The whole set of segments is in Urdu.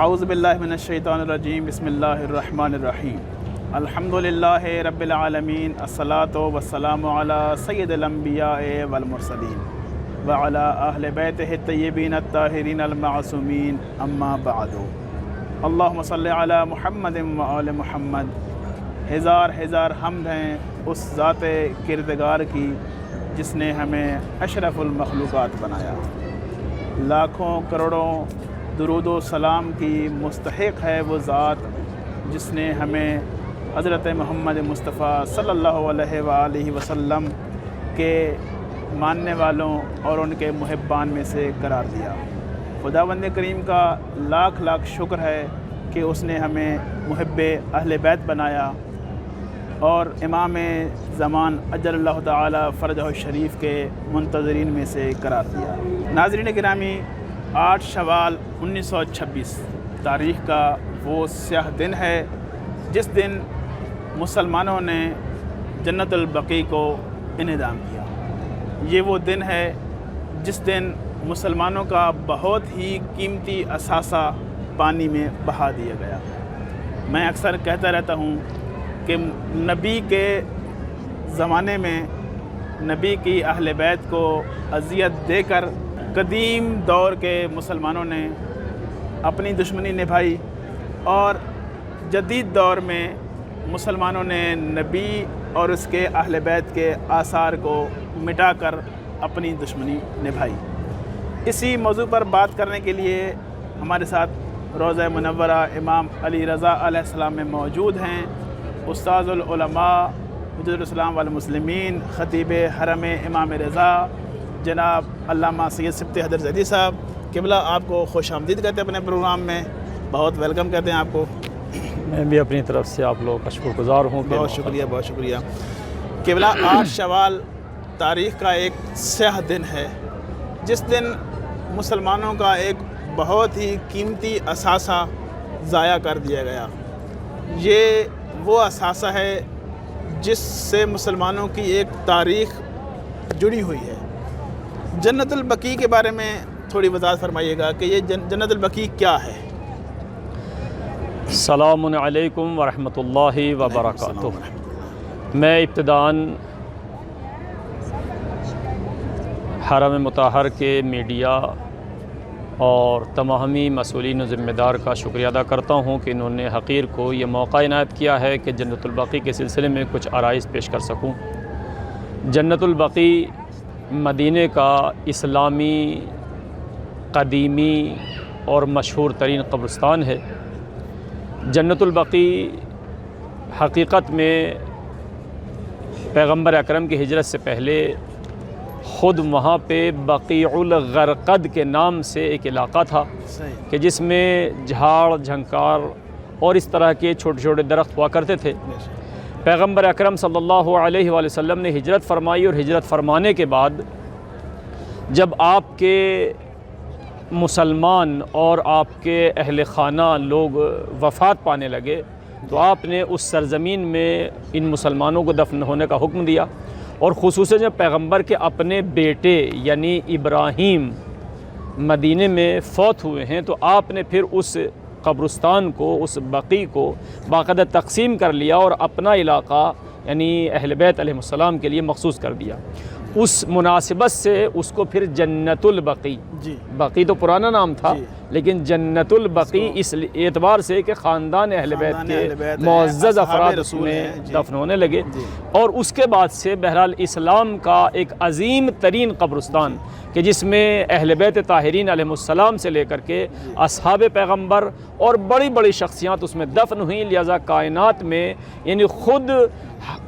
اعوذ باللہ من الشیطان الرجیم بسم اللہ الرحمن الرحیم الحمدللہ رب العالمین الصلاۃ والسلام علی سید الانبیاء والمرسلین وعلی اہل بیتہ الطیبین الطاہرین المعصومین اما بعد اللہم صلی علی محمد وآل محمد۔ ہزار حمد ہیں اس ذات کردگار کی جس نے ہمیں اشرف المخلوقات بنایا، لاکھوں کروڑوں درود و سلام کی مستحق ہے وہ ذات جس نے ہمیں حضرت محمد مصطفیٰ صلی اللہ علیہ وآلہ وسلم کے ماننے والوں اور ان کے محبان میں سے قرار دیا۔ خداوند کریم کا لاکھ شکر ہے کہ اس نے ہمیں محب اہل بیت بنایا اور امام زمان اجل اللہ تعالی فرجہ الشریف کے منتظرین میں سے قرار دیا۔ ناظرین گرامی، 8 شوال 1926 تاریخ کا وہ سیاہ دن ہے جس دن مسلمانوں نے جنت البقیع کو انعدام کیا۔ یہ وہ دن ہے جس دن مسلمانوں کا بہت ہی قیمتی اثاثہ پانی میں بہا دیا گیا۔ میں اکثر کہتا رہتا ہوں کہ نبی کے زمانے میں نبی کی اہل بیت کو اذیت دے کر قدیم دور کے مسلمانوں نے اپنی دشمنی نبھائی، اور جدید دور میں مسلمانوں نے نبی اور اس کے اہل بیت کے آثار کو مٹا کر اپنی دشمنی نبھائی۔ اسی موضوع پر بات کرنے کے لیے ہمارے ساتھ روضہ منورہ امام علی رضا علیہ السلام میں موجود ہیں استاذ العلماء حجۃ الاسلام والمسلمین خطیب حرم امام رضا جناب علامہ سید سبط حیدر زیدی صاحب۔ قبلہ آپ کو خوش آمدید کہتے ہیں اپنے پروگرام میں، بہت ویلکم کہتے ہیں آپ کو۔ میں بھی اپنی طرف سے آپ لوگوں کا شکر گزار ہوں۔ بہت شکریہ۔ قبلہ 8 شوال تاریخ کا ایک سیاہ دن ہے جس دن مسلمانوں کا ایک بہت ہی قیمتی اثاثہ ضائع کر دیا گیا۔ یہ وہ اثاثہ ہے جس سے مسلمانوں کی ایک تاریخ جڑی ہوئی ہے۔ جنت البقیع کے بارے میں تھوڑی وضاحت فرمائیے گا کہ یہ جنت البقیع کیا ہے؟ السلام علیکم ورحمۃ اللہ وبرکاتہ۔ میں ابتداً حرم مطہر کے میڈیا اور تمامی مسئولین و ذمہ دار کا شکریہ ادا کرتا ہوں کہ انہوں نے حقیر کو یہ موقع عنایت کیا ہے کہ جنت البقیع کے سلسلے میں کچھ آرائز پیش کر سکوں۔ جنت البقیع مدینہ کا اسلامی قدیمی اور مشہور ترین قبرستان ہے۔ جنت البقیع حقیقت میں پیغمبر اکرم کی ہجرت سے پہلے خود وہاں پہ بقیع الغرقد کے نام سے ایک علاقہ تھا کہ جس میں جھاڑ جھنکار اور اس طرح کے چھوٹے چھوٹے درخت ہوا کرتے تھے۔ پیغمبر اکرم صلی اللہ علیہ وآلہ وسلم نے ہجرت فرمائی، اور ہجرت فرمانے کے بعد جب آپ کے مسلمان اور آپ کے اہل خانہ لوگ وفات پانے لگے تو آپ نے اس سرزمین میں ان مسلمانوں کو دفن ہونے کا حکم دیا، اور خصوصاً جب پیغمبر کے اپنے بیٹے یعنی ابراہیم مدینے میں فوت ہوئے ہیں تو آپ نے پھر اس قبرستان کو، اس بقیع کو باقاعدہ تقسیم کر لیا اور اپنا علاقہ یعنی اہل بیت علیہ السلام کے لیے مخصوص کر دیا۔ اس مناسبت سے اس کو پھر جنت البقیع، بقیع تو پرانا نام تھا لیکن جنت البقیع اس اعتبار سے کہ خاندان اہل بیت کے معزز افراد اس میں دفن ہونے لگے، اور اس کے بعد سے بہرحال اسلام کا ایک عظیم ترین قبرستان کہ جس میں اہل بیت طاہرین علیہ السلام سے لے کر کے اصحاب پیغمبر اور بڑی بڑی شخصیات اس میں دفن ہوئیں، لہذا کائنات میں یعنی خود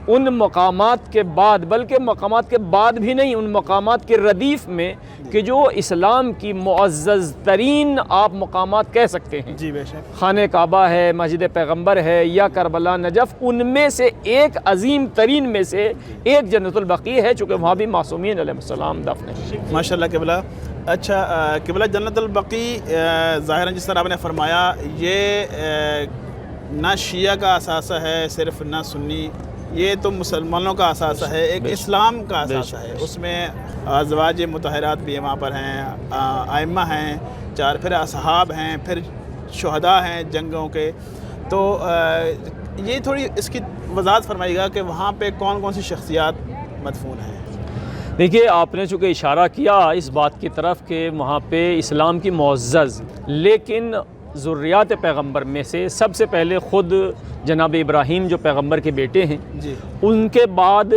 ان مقامات کے بعد، بلکہ مقامات کے بعد بھی نہیں، ان مقامات کے ردیف میں کہ جو اسلام کی معزز ترین آپ مقامات کہہ سکتے ہیں، جی بے شک، خانہ کعبہ ہے، مسجد پیغمبر ہے یا کربلا نجف، ان میں سے ایک عظیم ترین میں سے ایک جنت البقیع ہے، چونکہ وہاں بھی معصومین علیہ السلام دفن ہیں۔ ماشاءاللہ قبلہ۔ اچھا قبلہ، جنت البقیع ظاہراً جس طرح آپ نے فرمایا یہ نہ شیعہ کا اثاثہ ہے صرف، نہ سنی، یہ تو مسلمانوں کا اثاثہ ہے، ایک اسلام کا اثاثہ ہے۔ اس میں ازواج مطہرات بھی وہاں پر ہیں، ائمہ ہیں 4، پھر اصحاب ہیں، پھر شہداء ہیں جنگوں کے، تو یہ تھوڑی اس کی وضاحت فرمائیے گا کہ وہاں پہ کون کون سی شخصیات مدفون ہیں؟ دیکھیے، آپ نے چونکہ اشارہ کیا اس بات کی طرف کہ وہاں پہ اسلام کی معزز لیکن ذریات پیغمبر میں سے سب سے پہلے خود جناب ابراہیم جو پیغمبر کے بیٹے ہیں، جی، ان کے بعد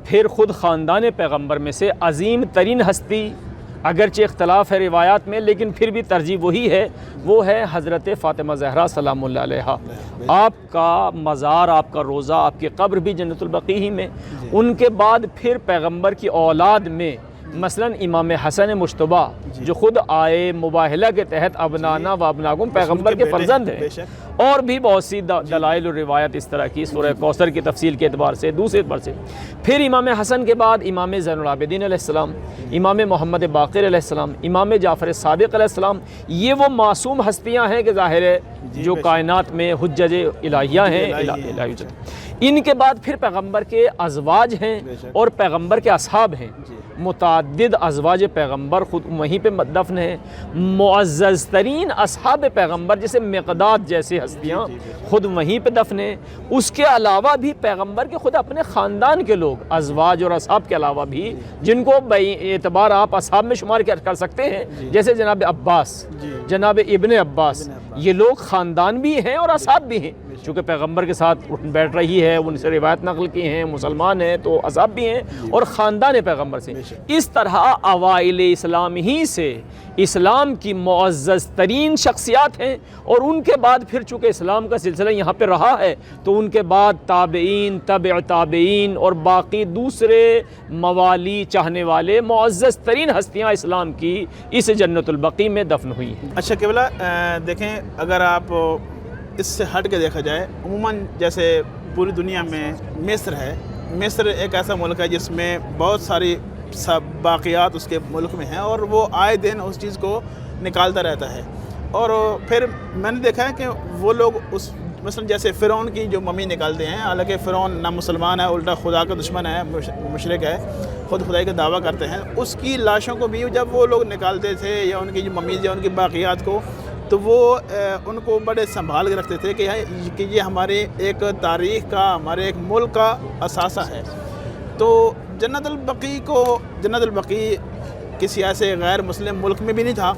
پھر خود خاندان پیغمبر میں سے عظیم ترین ہستی، اگرچہ اختلاف ہے روایات میں لیکن پھر بھی ترجیح وہی ہے، وہ ہے حضرت فاطمہ زہرا سلام اللہ علیہا۔ آپ کا مزار، آپ کا روضہ، آپ کی قبر بھی جنت البقیع ہی میں۔ ان کے بعد پھر پیغمبر کی اولاد میں مثلا امام حسن مجتبیٰ جو خود آئے مباہلہ کے تحت ابنانا و ابناکم پیغمبر کے فرزند ہیں، اور بھی بہت سی دلائل و روایت اس طرح کی سورہ کوثر کی تفصیل کے اعتبار سے، دوسرے اعتبار سے۔ پھر امام حسن کے بعد امام زین العابدین علیہ السلام، امام محمد باقر علیہ السلام، امام جعفر صادق علیہ السلام، یہ وہ معصوم ہستیاں ہیں کہ ظاہر ہے جو کائنات میں حجج الہیہ ہیں، الہی۔ ان کے بعد پھر پیغمبر کے ازواج ہیں اور پیغمبر کے اصحاب ہیں، متعدد ازواج پیغمبر خود وہیں پہ دفن ہیں۔ معزز ترین اصحاب پیغمبر جیسے مقداد جیسے ہستیاں خود وہیں پہ دفن ہیں۔ اس کے علاوہ بھی پیغمبر کے خود اپنے خاندان کے لوگ، ازواج اور اصحاب کے علاوہ بھی، جن کو اعتبار آپ اصحاب میں شمار کر سکتے ہیں، جیسے جناب عباس، جناب ابن عباس، یہ لوگ خاندان بھی ہیں اور اصحاب بھی ہیں، چونکہ پیغمبر کے ساتھ اٹھ بیٹھ رہی ہے، ان سے روایت نقل کی ہیں، مسلمان ہیں تو اصحاب بھی ہیں اور خاندان پیغمبر سے۔ اس طرح اوائل اسلام ہی سے اسلام کی معزز ترین شخصیات ہیں، اور ان کے بعد پھر چونکہ اسلام کا سلسلہ یہاں پہ رہا ہے تو ان کے بعد تابعین، تبع تابعین اور باقی دوسرے موالی چاہنے والے معزز ترین ہستیاں اسلام کی اس جنت البقیع میں دفن ہوئی ہیں۔ اچھا قبلہ، دیکھیں اگر آپ اس سے ہٹ کے دیکھا جائے، عموماً جیسے پوری دنیا میں مصر ہے، مصر ایک ایسا ملک ہے جس میں بہت ساری باقیات اس کے ملک میں ہیں، اور وہ آئے دن اس چیز کو نکالتا رہتا ہے۔ اور پھر میں نے دیکھا ہے کہ وہ لوگ اس مثلا جیسے فرعون کی جو ممی نکالتے ہیں، حالانکہ فرعون نہ مسلمان ہے، الٹا خدا کا دشمن ہے، مشرک ہے، خود خدائی کا دعویٰ کرتے ہیں، اس کی لاشوں کو بھی جب وہ لوگ نکالتے تھے یا ان کی جو ممیز یا ان کی باقیات کو، تو وہ ان کو بڑے سنبھال کے رکھتے تھے کہ یہ ہمارے ایک تاریخ کا، ہمارے ایک ملک کا اثاثہ ہے۔ تو جنت البقیع کسی ایسے غیر مسلم ملک میں بھی نہیں تھا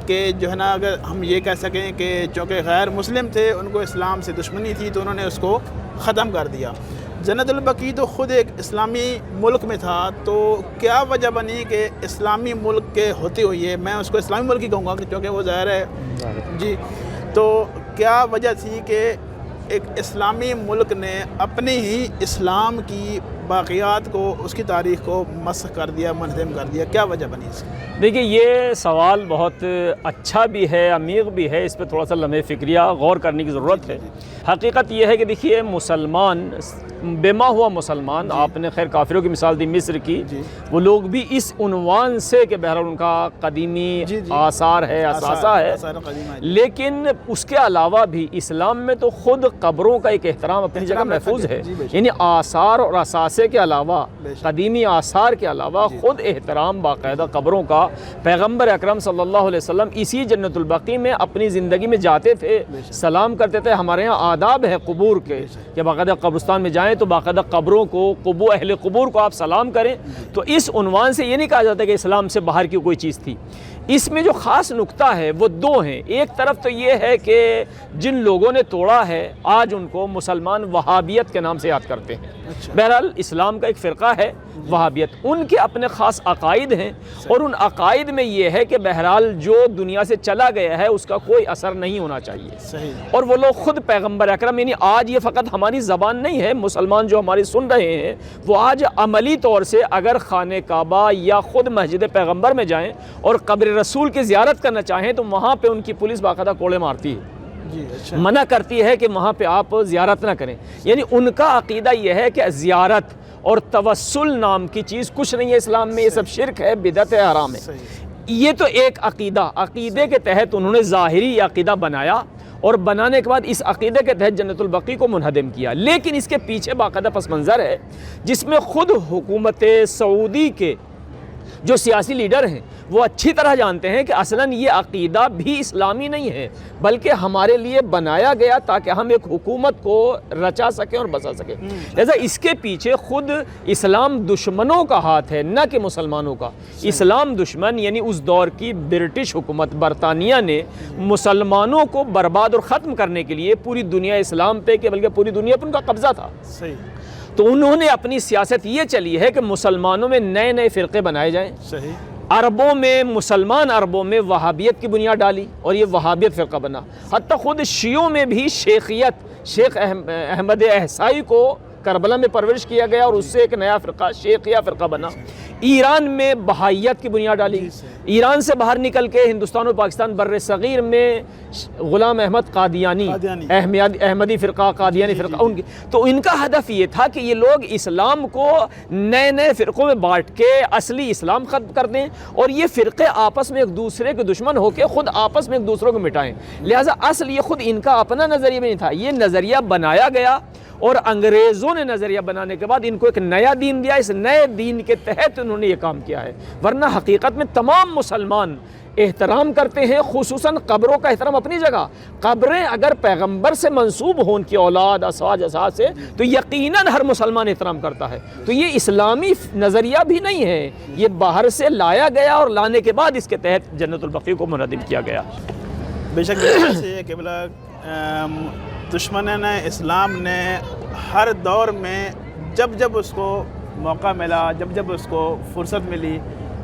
کہ جو ہے نا، اگر ہم یہ کہہ سکیں کہ چونکہ غیر مسلم تھے، ان کو اسلام سے دشمنی تھی تو انہوں نے اس کو ختم کر دیا۔ جنت البقیع تو خود ایک اسلامی ملک میں تھا، تو کیا وجہ بنی کہ اسلامی ملک کے ہوتے ہوئے، میں اس کو اسلامی ملک ہی کہوں گا کیونکہ وہ ظاہر ہے جی، تو کیا وجہ تھی کہ ایک اسلامی ملک نے اپنی ہی اسلام کی باقیات کو، اس کی تاریخ کو مسخ کر دیا، منہدم کر دیا؟ کیا وجہ بنی اس کی؟ دیکھیے، یہ سوال بہت اچھا بھی ہے، عمیق بھی ہے، اس پہ تھوڑا سا لمحہ فکریہ غور کرنے کی ضرورت ہے۔ حقیقت یہ ہے کہ دیکھیے، مسلمان بما ہوا مسلمان، آپ نے خیر کافروں کی مثال دی مصر کی، وہ لوگ بھی اس عنوان سے کہ بہرحال ان کا قدیمی آثار ہے، اثاثہ ہے، لیکن اس کے علاوہ بھی اسلام میں تو خود قبروں کا ایک احترام اپنی جگہ محفوظ ہے، یعنی آثار اور اثاثے کے علاوہ، قدیمی آثار کے علاوہ خود احترام باقاعدہ قبروں کا پیغمبر اکرم صلی اللہ علیہ وسلم اسی جنت البقیع میں اپنی زندگی میں جاتے تھے، سلام کرتے تھے۔ ہمارے یہاں آداب ہے قبور کے کہ باقاعدہ قبرستان میں جائیں تو باقاعدہ قبروں کو، اہل قبور کو آپ سلام کریں۔ تو اس عنوان سے یہ نہیں کہا جاتا کہ اسلام سے باہر کی کوئی چیز تھی۔ اس میں جو خاص نقطہ ہے وہ دو ہیں۔ ایک طرف تو یہ ہے کہ جن لوگوں نے توڑا ہے آج ان کو مسلمان وہابیت کے نام سے یاد کرتے ہیں۔ بہرحال اسلام کا ایک فرقہ ہے وہابیت، ان کے اپنے خاص عقائد ہیں، اور ان عقائد میں یہ ہے کہ بہرحال جو دنیا سے چلا گیا ہے اس کا کوئی اثر نہیں ہونا چاہیے۔ اور وہ لوگ خود پیغمبر اکرم، یعنی آج یہ فقط ہماری زبان نہیں ہے، مسلمان جو ہماری سن رہے ہیں وہ آج عملی طور سے اگر خانہ کعبہ یا خود مسجد پیغمبر میں جائیں اور قبر رسول کی زیارت کرنا چاہیں تو وہاں پہ ان کی پولیس باقاعدہ کوڑے مارتی ہے، منع کرتی ہے کہ وہاں پہ آپ زیارت نہ کریں۔ یعنی ان کا عقیدہ یہ ہے کہ زیارت اور توسل نام کی چیز کچھ نہیں ہے اسلام میں، یہ سب شرک ہے، بدعت ہے، حرام ہے۔ یہ تو ایک عقیدے کے تحت انہوں نے ظاہری عقیدہ بنایا، اور بنانے کے بعد اس عقیدے کے تحت جنت البقیع کو منہدم کیا۔ لیکن اس کے پیچھے باقاعدہ پس منظر ہے جس میں خود حکومت سعودی کے جو سیاسی لیڈر ہیں وہ اچھی طرح جانتے ہیں کہ اصلاً یہ عقیدہ بھی اسلامی نہیں ہے، بلکہ ہمارے لیے بنایا گیا تاکہ ہم ایک حکومت کو رچا سکیں اور بسا سکیں۔ لہذا اس کے پیچھے خود اسلام دشمنوں کا ہاتھ ہے، نہ کہ مسلمانوں کا۔ اسلام دشمن یعنی اس دور کی برٹش حکومت برطانیہ نے مسلمانوں کو برباد اور ختم کرنے کے لیے پوری دنیا اسلام پہ کہ بلکہ پوری دنیا پر ان کا قبضہ تھا۔ صحیح۔ تو انہوں نے اپنی سیاست یہ چلی ہے کہ مسلمانوں میں نئے نئے فرقے بنائے جائیں۔ صحیح۔ عربوں میں، مسلمان عربوں میں وہابیت کی بنیاد ڈالی اور یہ وہابیت فرقہ بنا۔ حتیٰ خود شیعوں میں بھی شیخیت، شیخ احمد احسائی کو کربلا میں پرورش کیا گیا اور اس سے ایک نیا فرقہ شیخیہ فرقہ بنا۔ ایران میں بہائیت کی بنیاد ڈالی۔ ایران سے باہر نکل کے ہندوستان اور پاکستان بر صغیر میں غلام احمد قادیانی، احمدی فرقہ، قادیانی فرقہ، تو ان کا ہدف یہ تھا کہ یہ لوگ اسلام کو نئے نئے فرقوں میں بانٹ کے اصلی اسلام ختم کر دیں اور یہ فرقے آپس میں ایک دوسرے کے دشمن ہو کے خود آپس میں ایک دوسروں کو مٹائیں۔ لہٰذا اصل یہ خود ان کا اپنا نظریہ بھی نہیں تھا، یہ نظریہ بنایا گیا اور انگریزوں نے نظریہ بنانے کے بعد ان کو ایک نیا دین دیا۔ اس نئے دین کے تحت انہوں نے یہ کام کیا ہے، ورنہ حقیقت میں تمام مسلمان احترام کرتے ہیں، خصوصاً قبروں کا احترام اپنی جگہ۔ قبریں اگر پیغمبر سے منسوب ہوں ان کی اولاد ازواج اساس سے تو یقیناً ہر مسلمان احترام کرتا ہے۔ تو یہ اسلامی نظریہ بھی نہیں ہے، یہ باہر سے لایا گیا اور لانے کے بعد اس کے تحت جنت البقیع کو منہدم کیا گیا۔ بے شک کہ دشمنان اسلام نے ہر دور میں جب اس کو موقع ملا، جب اس کو فرصت ملی،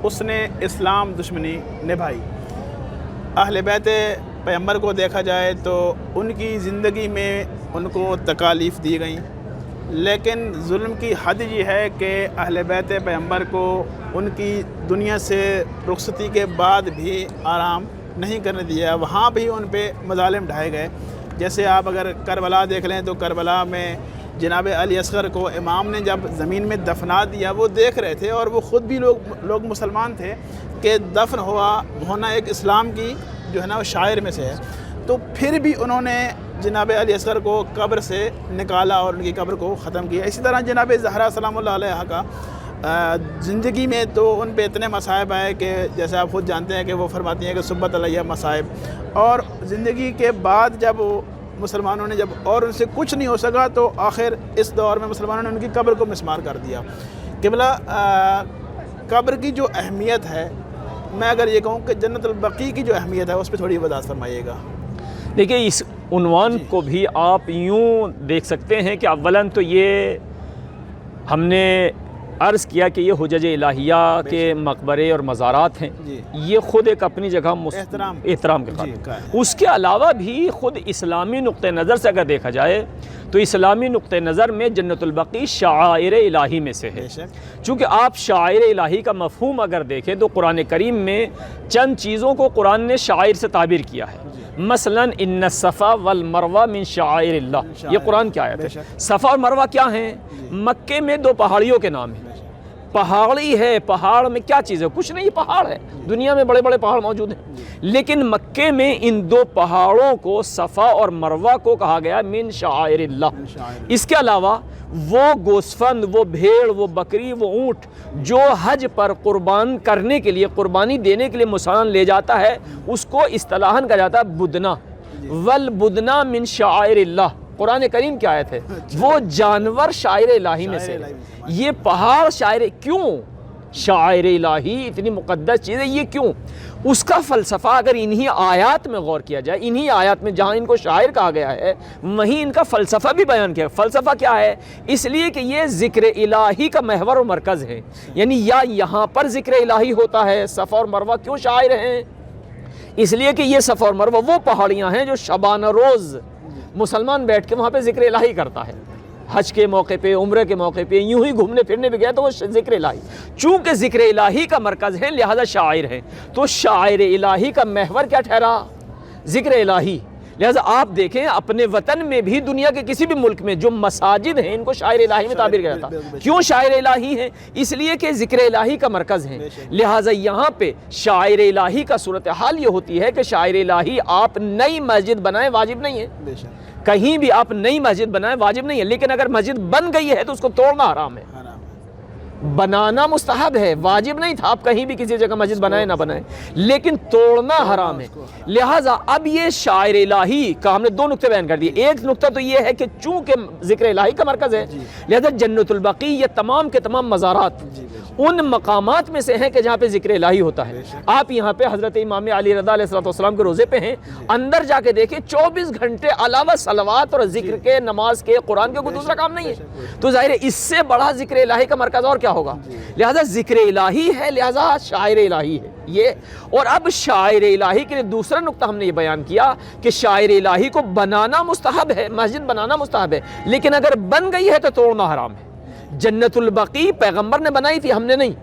اس نے اسلام دشمنی نبھائی۔ اہل بیت پیغمبر کو دیکھا جائے تو ان کی زندگی میں ان کو تکالیف دی گئیں، لیکن ظلم کی حد یہ ہے کہ اہل بیت پیغمبر کو ان کی دنیا سے رخصتی کے بعد بھی آرام نہیں کرنے دیا، وہاں بھی ان پہ مظالم ڈھائے گئے۔ جیسے آپ اگر کربلا دیکھ لیں تو کربلا میں جناب علی اصغر کو امام نے جب زمین میں دفنا دیا، وہ دیکھ رہے تھے اور وہ خود بھی لوگ مسلمان تھے کہ دفن ہونا ایک اسلام کی جو ہے نا وہ شاعر میں سے ہے، تو پھر بھی انہوں نے جناب علی اصغر کو قبر سے نکالا اور ان کی قبر کو ختم کیا۔ اسی طرح جناب زہرا سلام اللہ علیہ کا زندگی میں تو ان پہ اتنے مصائب آئے کہ جیسے آپ خود جانتے ہیں کہ وہ فرماتی ہیں کہ صبت علیہ مصائب، اور زندگی کے بعد جب مسلمانوں نے جب اور ان سے کچھ نہیں ہو سکا تو آخر اس دور میں مسلمانوں نے ان کی قبر کو مسمار کر دیا۔ قبلہ قبر کی جو اہمیت ہے، میں اگر یہ کہوں کہ جنت البقیع کی جو اہمیت ہے اس پہ تھوڑی وضاحت فرمائیے گا۔ دیکھیں اس عنوان کو بھی آپ یوں دیکھ سکتے ہیں کہ اولاً تو یہ ہم نے عرض کیا کہ یہ حجج الہیہ کے مقبرے اور مزارات ہیں، یہ خود ایک اپنی جگہ احترام کے قابل۔ اس کے علاوہ بھی خود اسلامی نقطہ نظر سے اگر دیکھا جائے تو اسلامی نقطہ نظر میں جنت البقیع شعائر الہی میں سے ہے۔ چونکہ آپ شعائر الہی کا مفہوم اگر دیکھیں تو قرآن کریم میں چند چیزوں کو قرآن نے شعائر سے تعبیر کیا ہے۔ مثلاً ان الصفا والمروہ من شعائر اللہ، یہ قرآن کی آیت ہے۔ صفا اور مروہ کیا ہیں؟ مکے میں دو پہاڑیوں کے نام ہیں۔ پہاڑی ہے، پہاڑ میں کیا چیز ہے؟ کچھ نہیں، پہاڑ ہے، دنیا میں بڑے بڑے پہاڑ موجود ہیں، لیکن مکے میں ان دو پہاڑوں کو صفا اور مروہ کو کہا گیا من شعائر اللہ۔ اس کے علاوہ وہ گوسفند، وہ بھیڑ، وہ بکری، وہ اونٹ جو حج پر قربان کرنے کے لیے، قربانی دینے کے لیے مسلمان لے جاتا ہے، اس کو اصطلاحاً کہا جاتا ہے بدنا، والبدنا من شعائر اللہ۔ قرآن کریم کی آیت ہے، وہ جانور شاعر الہی میں سے، یہ پہاڑ شاعر، کیوں شاعر الہی اتنی مقدس چیز ہے، یہ کیوں؟ اس کا فلسفہ اگر انہی آیات میں غور کیا جائے، انہی آیات میں جہاں ان کو شاعر کہا گیا ہے وہیں ان کا فلسفہ بھی بیان کیا ہے۔ فلسفہ کیا ہے؟ اس لیے کہ یہ ذکر الہی کا محور و مرکز ہے، یعنی یا یہاں پر ذکر الہی ہوتا ہے۔ صفا اور مروہ کیوں شاعر ہیں؟ اس لیے کہ یہ صفا اور مروہ وہ پہاڑیاں ہیں جو شبانہ روز مسلمان بیٹھ کے وہاں پہ ذکر الہی کرتا ہے، حج کے موقع پہ، عمرے کے موقع پہ، یوں ہی گھومنے پھرنے بھی گیا تو وہ ذکر الہی، چونکہ ذکر الہی کا مرکز ہے لہذا شاعر ہیں۔ تو شاعر الہی کا محور کیا ٹھہرا؟ ذکر الہی۔ لہذا آپ دیکھیں اپنے وطن میں بھی، دنیا کے کسی بھی ملک میں جو مساجد ہیں ان کو شاعر الہی میں تعبیر کیا جاتا ہے۔ کیوں شاعر الہی ہیں؟ اس لیے کہ ذکر الہی کا مرکز ہیں، لہذا یہاں پہ شاعر الہی کا صورتحال یہ ہوتی ہے کہ شاعر الہی آپ نئی مسجد بنائیں واجب نہیں ہے، کہیں بھی آپ نئی مسجد بنائیں واجب نہیں ہے، لیکن اگر مسجد بن گئی ہے تو اس کو توڑنا حرام ہے۔ بنانا مستحب ہے، واجب نہیں تھا، آپ کہیں بھی کسی جگہ مسجد بنائیں نہ بنائیں، لیکن توڑنا حرام ہے۔ لہٰذا اب یہ شاعر الہی کا ہم نے دو نقطے بیان کر دیے۔ ایک نقطہ تو یہ ہے کہ چونکہ ذکر الہی کا مرکز ہے، لہذا جنت البقیع یہ تمام کے تمام مزارات ان مقامات میں سے ہیں کہ جہاں پہ ذکر الہی ہوتا ہے۔ آپ یہاں پہ حضرت امام علی رضا علیہ السلام کے روزے پہ ہیں، اندر جا کے دیکھیں 24 گھنٹے علاوہ صلوات اور ذکر کے، نماز کے، قرآن کے کوئی دوسرا کام نہیں ہے، تو ظاہر ہے اس سے بڑا ذکر الہی کا مرکز اور کیا ہوگا؟ لہذا ذکر الہی ہے، لہذا شاعر الہی ہے یہ۔ اور اب شاعر الہی کے لیے دوسرا نقطہ ہم نے یہ بیان کیا کہ شاعر الہی کو بنانا مستحب ہے، مسجد بنانا مستحب ہے، لیکن اگر بن گئی ہے تو توڑنا حرام ہے۔ جنت البقیع پیغمبر نے بنائی تھی، ہم نے نہیں۔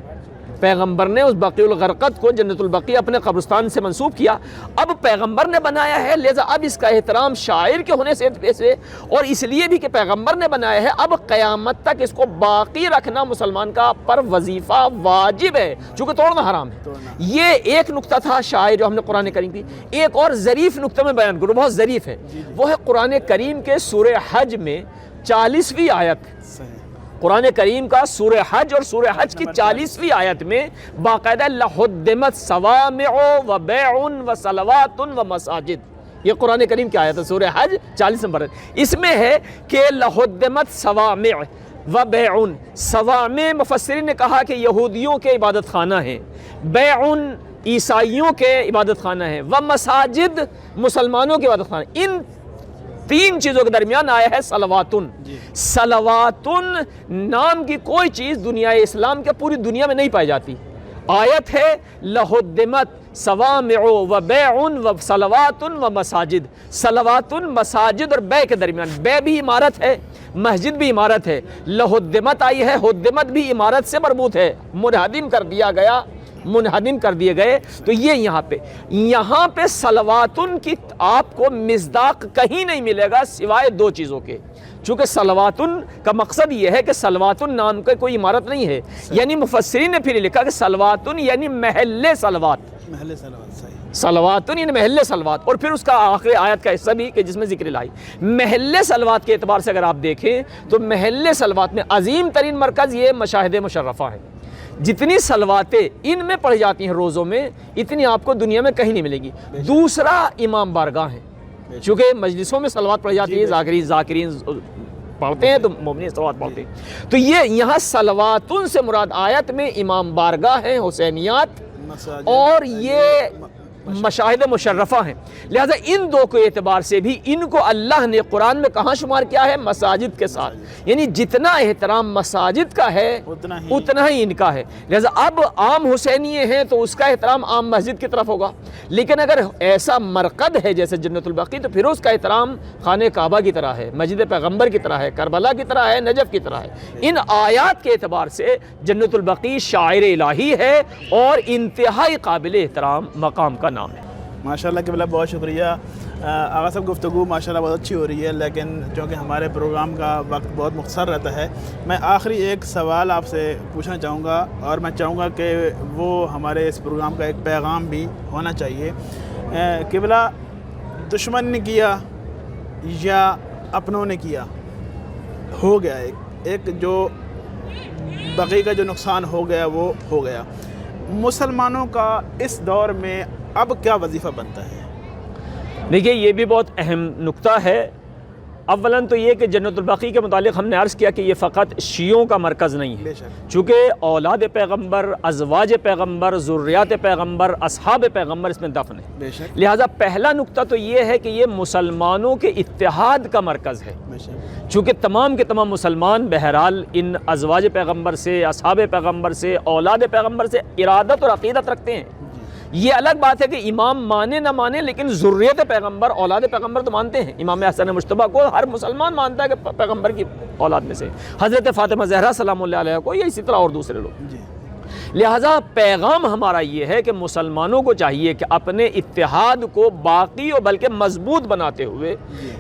پیغمبر نے اس بقیع الغرقد کو جنت البقیع اپنے قبرستان سے منسوب کیا، اب پیغمبر نے بنایا ہے، لہذا اب اس کا احترام شاعر کے ہونے سے اور اس لیے بھی کہ پیغمبر نے بنایا ہے، اب قیامت تک اس کو باقی رکھنا مسلمان کا پر وظیفہ واجب ہے، چونکہ توڑنا حرام ہے۔ یہ ایک نقطہ تھا شاعر جو ہم نے قرآن کریم کی۔ ایک اور ظریف نقطہ میں بیان کروں، بہت ظریف ہے، وہ ہے قرآن کریم کے سورہ حج میں 40ویں آیت۔ قرآن کریم کا سورہ حج اور سورہ حج کی 40ویں آیت میں باقاعدہ لَحُدِّمَتْ صَوَامِعُ وَبَيْعٌ وَصَلَوَاتٌ وَمَسَاجِدُ، یہ قرآن کریم کی آیت ہے، سورہ حج 40 نمبر۔ اس میں ہے کہ لَحُدِّمَتْ صَوَامِعُ وَبَيْعٌ، صوامع مفسرین نے کہا کہ یہودیوں کے عبادت خانہ ہیں، بیعٌ عیسائیوں کے عبادت خانہ ہیں، ومساجد مسلمانوں کے عبادت خانہ ہیں۔ ان تین چیزوں کے درمیان آیا ہے صلواتن۔ صلواتن نام کی کوئی چیز دنیا اسلام کے پوری دنیا میں نہیں پائی جاتی۔ آیت ہے لَحُدِّمَتْ صَوَامِعُ وَبَيْعٌ وَصَلَوَاتٌ وَمَسَاجِد، صلواتن مساجد اور بے کے درمیان، بے بھی عمارت ہے، مسجد بھی عمارت ہے، لَحُدِّمَتْ آئی ہے، حُدِّمَتْ بھی عمارت سے مربوط ہے، منہدم کر دیا گیا، منہدم کر دیے گئے۔ تو یہ یہاں پہ صلواتن کی آپ کو مصداق کہیں نہیں ملے گا سوائے دو چیزوں کے، چونکہ صلواتن کا مقصد یہ ہے کہ صلواتن نام کا کوئی عمارت نہیں ہے، یعنی مفسرین نے پھر لکھا کہ صلواتن یعنی محل صلوات، صلواتن یعنی محل صلوات، اور پھر اس کا آخری آیت کا حصہ بھی کہ جس میں ذکر الہی۔ محل صلوات کے اعتبار سے اگر آپ دیکھیں تو محل صلوات میں عظیم ترین مرکز یہ مشاہد مشرفہ ہے۔ جتنی صلواتیں ان میں پڑھی جاتی ہیں روزوں میں، اتنی آپ کو دنیا میں کہیں نہیں ملے گی۔ دوسرا امام بارگاہ ہے، چونکہ مجلسوں میں صلوات پڑھی جاتی ہے، ذاکرین پڑھتے ہیں تو مومنین صلوات پڑھتے ہیں، تو یہ یہاں صلواتن سے مراد آیت میں امام بارگاہ ہیں، حسینیات اور یہ مشاہد مشرفہ ہیں۔ لہذا ان دو کے اعتبار سے بھی ان کو اللہ نے قرآن میں کہاں شمار کیا ہے؟ مساجد کے ساتھ، یعنی جتنا احترام مساجد کا ہے اتنا ہی ان کا ہے۔ لہذا اب عام حسینیے ہیں تو اس کا احترام عام مسجد کی طرف ہوگا، لیکن اگر ایسا مرقد ہے جیسے جنت البقیع تو پھر اس کا احترام خانہ کعبہ کی طرح ہے، مسجد پیغمبر کی طرح ہے، کربلا کی طرح ہے، نجف کی طرح ہے۔ ان آیات کے اعتبار سے جنت البقیع شاعر الہی ہے اور انتہائی قابل احترام مقام کا نام ہے۔ ماشاءاللہ قبلہ بہت شکریہ آغا صاحب، گفتگو ماشاءاللہ بہت اچھی ہو رہی ہے، لیکن چونکہ ہمارے پروگرام کا وقت بہت مختصر رہتا ہے، میں آخری ایک سوال آپ سے پوچھنا چاہوں گا، اور میں چاہوں گا کہ وہ ہمارے اس پروگرام کا ایک پیغام بھی ہونا چاہیے۔ قبلہ دشمن نے کیا یا اپنوں نے کیا، ہو گیا ایک جو بقیہ کا جو نقصان ہو گیا وہ ہو گیا، مسلمانوں کا اس دور میں اب کیا وظیفہ بنتا ہے؟ دیکھیے یہ بھی بہت اہم نقطہ ہے۔ اولاً تو یہ کہ جنت البقیع کے متعلق ہم نے عرض کیا کہ یہ فقط شیعوں کا مرکز نہیں ہے، چونکہ اولاد پیغمبر، ازواج پیغمبر، ذریات پیغمبر، اصحاب پیغمبر اس میں دفن ہے۔ لہٰذا پہلا نقطہ تو یہ ہے کہ یہ مسلمانوں کے اتحاد کا مرکز ہے، چونکہ تمام کے تمام مسلمان بہرحال ان ازواج پیغمبر سے، اصحاب پیغمبر سے، اولاد پیغمبر سے ارادت اور عقیدت رکھتے ہیں۔ یہ الگ بات ہے کہ امام مانے نہ مانے، لیکن ذریت پیغمبر، اولاد پیغمبر تو مانتے ہیں۔ امام حسن مجتبیٰ کو ہر مسلمان مانتا ہے کہ پیغمبر کی اولاد میں سے، حضرت فاطمہ زہرا سلام اللہ علیہ کو، یہ اسی طرح اور دوسرے لوگ۔ لہٰذا پیغام ہمارا یہ ہے کہ مسلمانوں کو چاہیے کہ اپنے اتحاد کو باقی اور بلکہ مضبوط بناتے ہوئے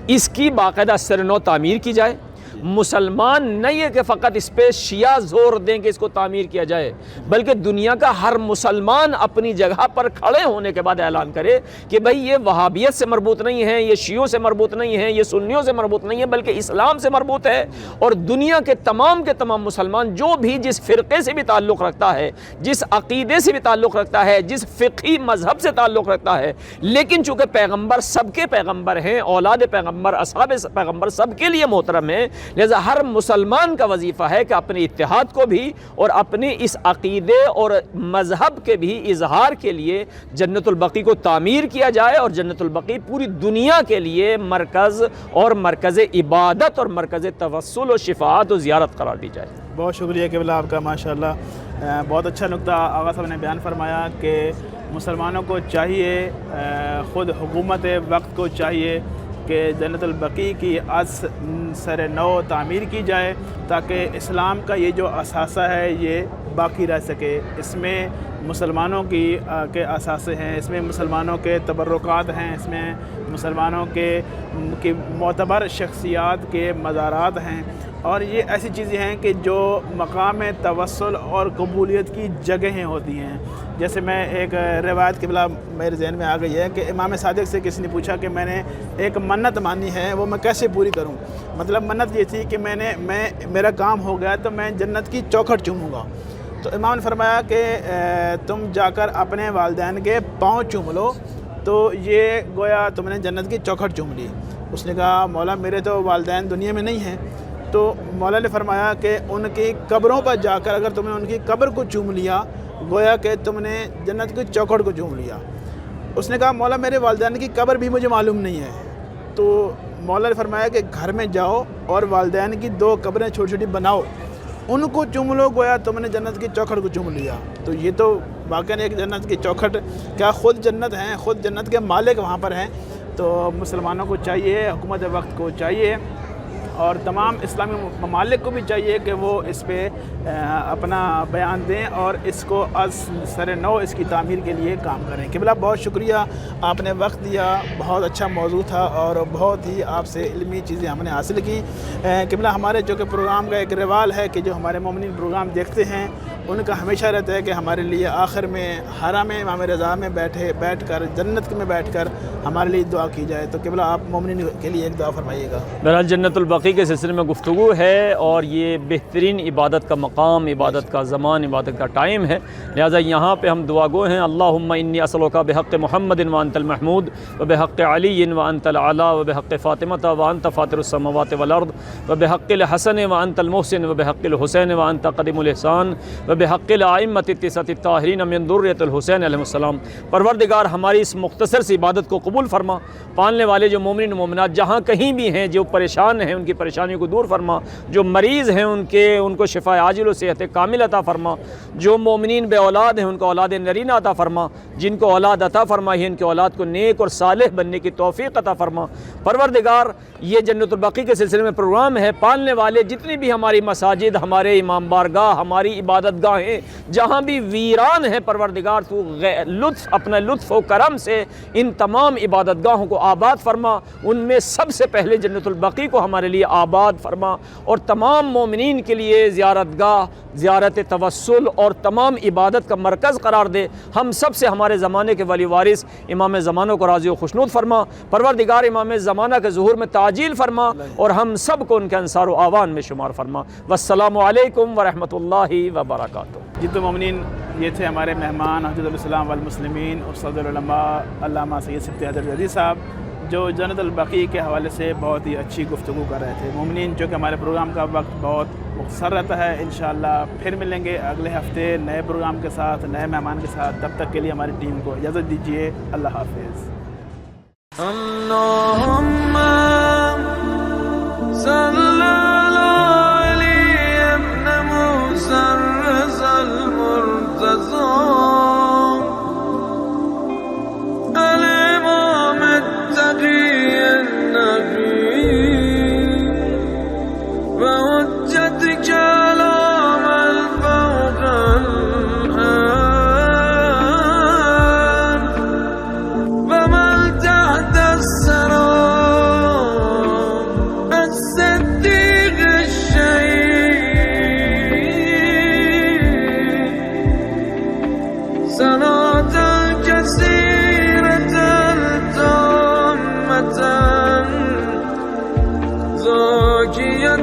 اس کی باقاعدہ سر نو تعمیر کی جائے، مسلمان نہیں ہے کہ فقط اس پہ شیعہ زور دیں کہ اس کو تعمیر کیا جائے، بلکہ دنیا کا ہر مسلمان اپنی جگہ پر کھڑے ہونے کے بعد اعلان کرے کہ بھئی یہ وہابیت سے مربوط نہیں ہے، یہ شیعوں سے مربوط نہیں ہے، یہ سنیوں سے مربوط نہیں ہے، بلکہ اسلام سے مربوط ہے۔ اور دنیا کے تمام مسلمان جو بھی جس فرقے سے بھی تعلق رکھتا ہے، جس عقیدے سے بھی تعلق رکھتا ہے، جس فقہی مذہب سے تعلق رکھتا ہے، لیکن چونکہ پیغمبر سب کے پیغمبر ہیں، اولاد پیغمبر، اصحاب پیغمبر سب کے لیے محترم ہیں، لہذا ہر مسلمان کا وظیفہ ہے کہ اپنے اتحاد کو بھی اور اپنے اس عقیدے اور مذہب کے بھی اظہار کے لیے جنت البقیع کو تعمیر کیا جائے، اور جنت البقیع پوری دنیا کے لیے مرکز اور مرکز عبادت اور مرکز توسل و شفاعت و زیارت قرار دی جائے۔ بہت شکریہ قبلہ آپ کا، ماشاءاللہ بہت اچھا نقطہ آغا صاحب نے بیان فرمایا کہ مسلمانوں کو چاہیے، خود حکومت وقت کو چاہیے کہ جنت البقیع کی از سر نو تعمیر کی جائے، تاکہ اسلام کا یہ جو اثاثہ ہے یہ باقی رہ سکے۔ اس میں مسلمانوں کے اثاثے ہیں، اس میں مسلمانوں کے تبرکات ہیں، اس میں مسلمانوں کے معتبر شخصیات کے مزارات ہیں، اور یہ ایسی چیزیں ہیں کہ جو مقام توسل اور قبولیت کی جگہیں ہوتی ہیں۔ جیسے میں ایک روایت قبلہ میرے ذہن میں آ گئی ہے کہ امام صادق سے کسی نے پوچھا کہ میں نے ایک منت مانی ہے، وہ میں کیسے پوری کروں؟ مطلب منت یہ تھی کہ میرا کام ہو گیا تو میں جنت کی چوکھٹ چوموں گا۔ تو امام نے فرمایا کہ تم جا کر اپنے والدین کے پاؤں چوم لو، تو یہ گویا تم نے جنت کی چوکھٹ چوم لی۔ اس نے کہا مولا میرے تو والدین دنیا میں نہیں ہیں، تو مولا نے فرمایا کہ ان کی قبروں پر جا کر اگر تم نے ان کی قبر کو چوم لیا، گویا کہ تم نے جنت کی چوکھٹ کو چوم لیا۔ اس نے کہا مولا میرے والدین کی قبر بھی مجھے معلوم نہیں ہے، تو مولا نے فرمایا کہ گھر میں جاؤ اور والدین کی 2 قبریں چھوٹی چھوٹی بناؤ، ان کو چوم لو، گویا تم نے جنت کی چوکھٹ کو چوم لیا۔ تو یہ تو واقعاً ایک جنت کی چوکھٹ، کیا خود جنت ہیں، خود جنت کے مالک وہاں پر ہیں۔ تو مسلمانوں کو چاہیے، حکومت وقت کو چاہیے، اور تمام اسلامی ممالک کو بھی چاہیے کہ وہ اس پہ اپنا بیان دیں اور اس کو از سر نو اس کی تعمیر کے لیے کام کریں۔ قبلہ بہت شکریہ، آپ نے وقت دیا، بہت اچھا موضوع تھا اور بہت ہی آپ سے علمی چیزیں ہم نے حاصل کی۔ قبلہ ہمارے جو کہ پروگرام کا ایک روال ہے کہ جو ہمارے مومنین پروگرام دیکھتے ہیں ان کا ہمیشہ رہتا ہے کہ ہمارے لیے آخر میں حرم امام رضا میں بیٹھ کر جنت میں بیٹھ کر ہمارے لیے دعا کی جائے۔ تو قبلہ آپ مومنین کے لیے ایک دعا فرمائیے گا۔ بہرحال جنت البقیع کے سلسلے میں گفتگو ہے، اور یہ بہترین عبادت کا مقام، عبادت کا زمان، عبادت کا ٹائم ہے، لہذا یہاں پہ ہم دعا گو ہیں۔ اللہم انی اسألک بحق محمد وانت المحمود وبحق علی وانت العلا وبحق فاطمہ وانت فاطر السماوات والارض وبحق الحسن وانت المحسن وبحق الحسین وانت قدیم الاحسان وبحق الائمۃ التسعۃ الطاہرین من ذریۃ الحسین علیہ السلام۔ پروردگار ہماری اس مختصر سی عبادت کو قبول فرما، پالنے والے جو مومنین و مومنات جہاں کہیں بھی ہیں، جو پریشان ہیں ان کی پریشانیوں کو دور فرما، جو مریض ہیں ان کو شفا عاجل و صحت کامل عطا فرما، جو مومنین بے اولاد ہیں ان کو اولاد نرینہ عطا فرما، جن کو اولاد عطا فرمائی ہے ان کے اولاد کو نیک اور صالح بننے کی توفیق عطا فرما۔ پروردگار یہ جنت البقیع کے سلسلے میں پروگرام ہے، پالنے والے جتنی بھی ہماری مساجد، ہمارے امام بارگاہ، ہماری عبادت گاہیں جہاں بھی ویران ہیں، پروردگار تو اپنا لطف و کرم سے ان تمام عبادت گاہوں کو آباد فرما، ان میں سب سے پہلے جنت البقیع کو ہمارے لیے آباد فرما، اور تمام مومنین کے لیے زیارت گاہ، زیارت توسل اور تمام عبادت کا مرکز قرار دے۔ ہم سب سے ہمارے زمانے کے ولی وارث امام زمانہ کو راضی و خوشنود فرما، پروردگار امام زمانہ کے ظہور میں تعجیل فرما، اور ہم سب کو ان کے انصار و اعوان میں شمار فرما۔ والسلام علیکم ورحمۃ اللہ وبرکاتہ۔ جی تو مومنین، یہ تھے ہمارے مہمان حجۃ الاسلام والمسلمین استاد العلماء علامہ سید صفتی حیدر جدید صاحب، جو جنت البقیع کے حوالے سے بہت ہی اچھی گفتگو کر رہے تھے۔ مومنین، جو کہ ہمارے پروگرام کا وقت بہت مختصر رہتا ہے، انشاءاللہ پھر ملیں گے اگلے ہفتے نئے پروگرام کے ساتھ، نئے مہمان کے ساتھ۔ تب تک کے لیے ہماری ٹیم کو اجازت دیجیے، اللہ حافظ۔ اللہم صلی علی ابن مسرز المرتضی الامام التقی النبی وحجت کلام الفوق الان ومن تحت السرى الصدیق زاكية